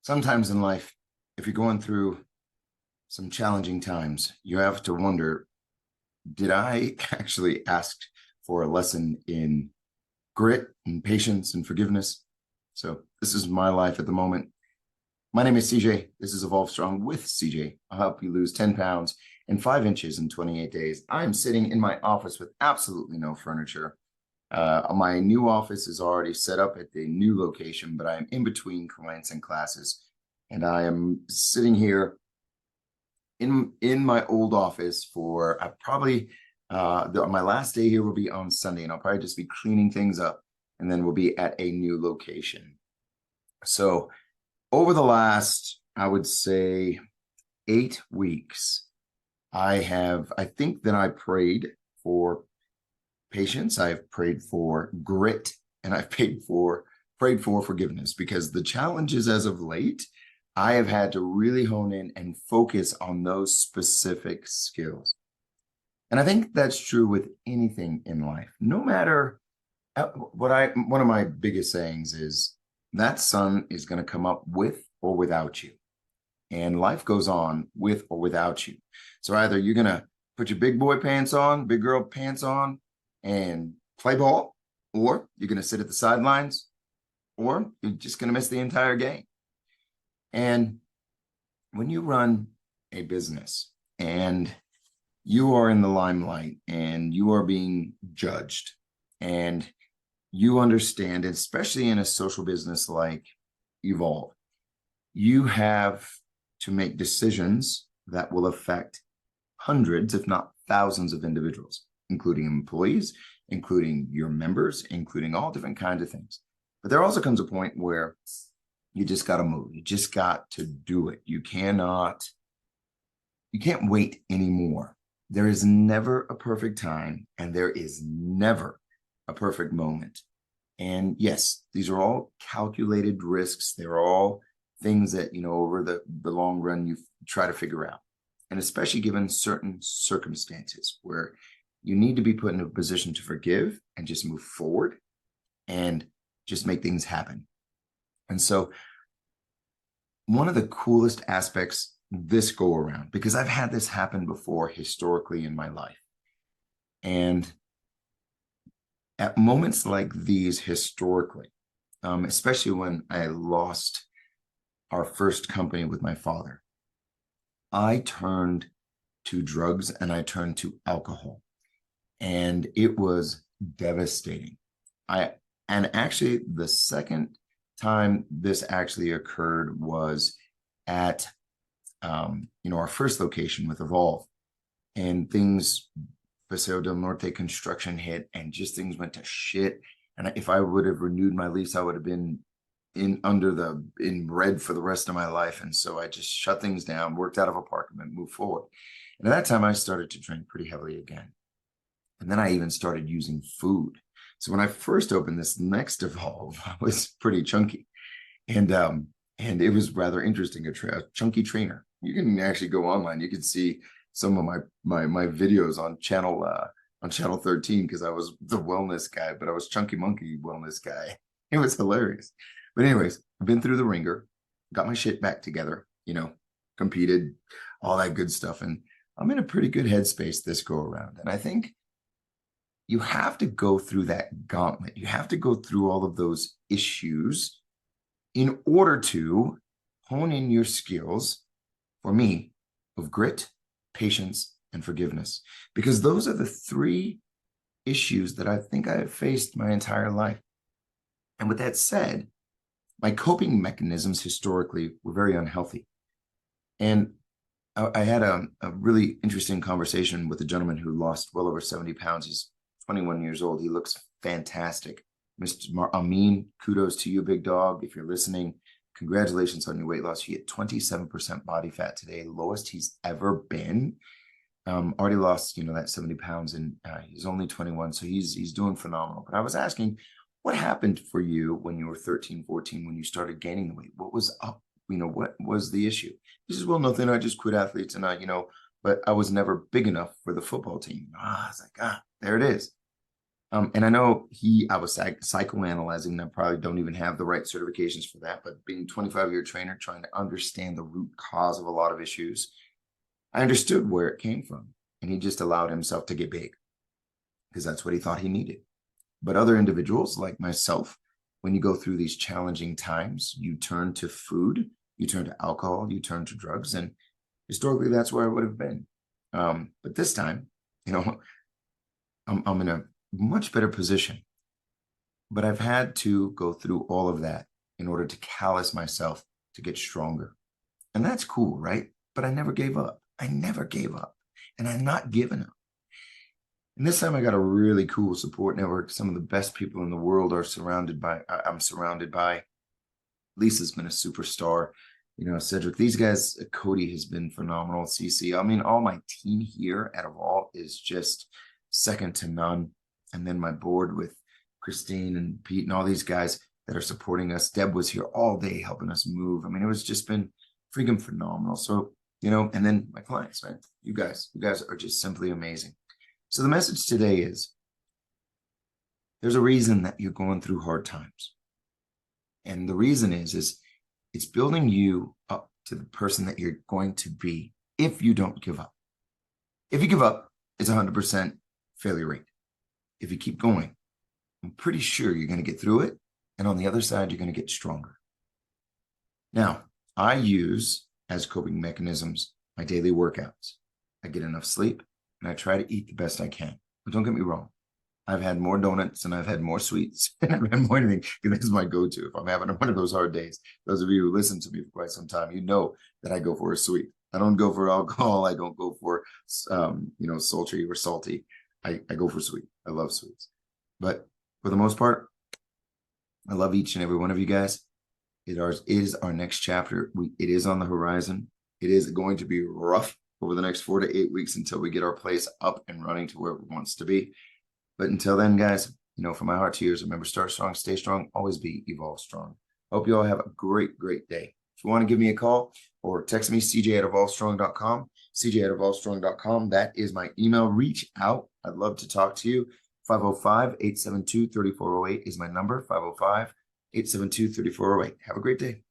Sometimes in life, if you're going through some challenging times, you have to wonder, did I actually ask for a lesson in grit and patience and forgiveness? So this is my life at the moment. My name is CJ. This is Evolve Strong with CJ. I'll help you lose 10 pounds and 5 inches in 28 days. I'm sitting in my office with absolutely no furniture. My new office is already set up at the new location, but I am in between clients and classes. And I am sitting here in my old office for my last day here will be on Sunday, and I'll probably just be cleaning things up, and then we'll be at a new location. So over the last, I would say, 8 weeks, I think that I prayed for patience, I've prayed for grit, and I've prayed for forgiveness, because the challenges as of late, I have had to really hone in and focus on those specific skills. And I think that's true with anything in life. No matter one of my biggest sayings is that sun is going to come up with or without you. And life goes on with or without you. So either you're going to put your big boy pants on, big girl pants on, and play ball, or you're going to sit at the sidelines, or you're just going to miss the entire game. And when you run a business and you are in the limelight and you are being judged, and you understand, especially in a social business like Evolve, you have to make decisions that will affect hundreds, if not thousands of individuals, including employees, including your members, including all different kinds of things. But there also comes a point where you just got to move. You just got to do it. You can't wait anymore. There is never a perfect time, and there is never a perfect moment. And yes, these are all calculated risks. They're all things that, over the long run, you try to figure out. And especially given certain circumstances where you need to be put in a position to forgive and just move forward and just make things happen. And so one of the coolest aspects this go around, because I've had this happen before historically in my life, and at moments like these historically, especially when I lost our first company with my father, I turned to drugs and I turned to alcohol, and it was devastating. And actually the second time this actually occurred was at our first location with Evolve, and things, Paseo del Norte construction hit, and just things went to shit. And if I would have renewed my lease, I would have been in red for the rest of my life. And so I just shut things down, worked out of apartment, moved forward. And at that time, I started to drink pretty heavily again. And then I even started using food. So when I first opened this next Evolve, I was pretty chunky. And it was rather interesting, a chunky trainer. You can actually go online. You can see some of my videos on channel 13, because I was the wellness guy, but I was Chunky Monkey wellness guy. It was hilarious. But anyways, I've been through the ringer, got my shit back together, competed, all that good stuff. And I'm in a pretty good headspace this go around. And I think you have to go through that gauntlet. You have to go through all of those issues in order to hone in your skills, for me, of grit, patience, and forgiveness. Because those are the three issues that I think I have faced my entire life. And with that said, my coping mechanisms historically were very unhealthy. And I had a really interesting conversation with a gentleman who lost well over 70 pounds. He's 21 years old. He looks fantastic. Mr. Amin, kudos to you, big dog. If you're listening, congratulations on your weight loss. He had 27% body fat today, lowest he's ever been. Already lost, that 70 pounds, and he's only 21, so he's doing phenomenal. But I was asking, what happened for you when you were 13, 14, when you started gaining the weight? What was up? What was the issue? He says, well, nothing. I just quit athletes, and but I was never big enough for the football team. I was like, there it is. And I know I was psychoanalyzing, and I probably don't even have the right certifications for that, but being 25-year trainer, trying to understand the root cause of a lot of issues, I understood where it came from. And he just allowed himself to get big because that's what he thought he needed. But other individuals like myself, when you go through these challenging times, you turn to food, you turn to alcohol, you turn to drugs. And historically, that's where I would have been. But this time, I'm in a much better position. But I've had to go through all of that in order to callous myself to get stronger. And that's cool, right? But I never gave up. I never gave up. And I'm not giving up. And this time I got a really cool support network. Some of the best people in the world I'm surrounded by. Lisa's been a superstar. Cedric, these guys, Cody has been phenomenal. CC, I mean, all my team here at Evolve is just second to none. And then my board with Christine and Pete and all these guys that are supporting us. Deb was here all day helping us move. I mean, it was just been freaking phenomenal. So, and then my clients, right? You guys are just simply amazing. So the message today is there's a reason that you're going through hard times. And the reason is it's building you up to the person that you're going to be if you don't give up. If you give up, it's 100% failure rate. If you keep going, I'm pretty sure you're going to get through it. And on the other side, you're going to get stronger. Now, I use as coping mechanisms my daily workouts. I get enough sleep and I try to eat the best I can. But don't get me wrong. I've had more donuts and I've had more sweets and I've had more anything because this is my go-to. If I'm having one of those hard days, those of you who listen to me for quite some time, you know that I go for a sweet. I don't go for alcohol. I don't go for, sultry or salty. I go for sweet. I love sweets. But for the most part, I love each and every one of you guys. It is our next chapter. It is on the horizon. It is going to be rough over the next 4 to 8 weeks until we get our place up and running to where it wants to be. But until then, guys, from my heart to yours, remember, start strong, stay strong, always be Evolve Strong. Hope you all have a great, great day. If you want to give me a call or text me, cj@evolvestrong.com, cj@evolvestrong.com. That is my email. Reach out. I'd love to talk to you. 505-872-3408 is my number, 505-872-3408. Have a great day.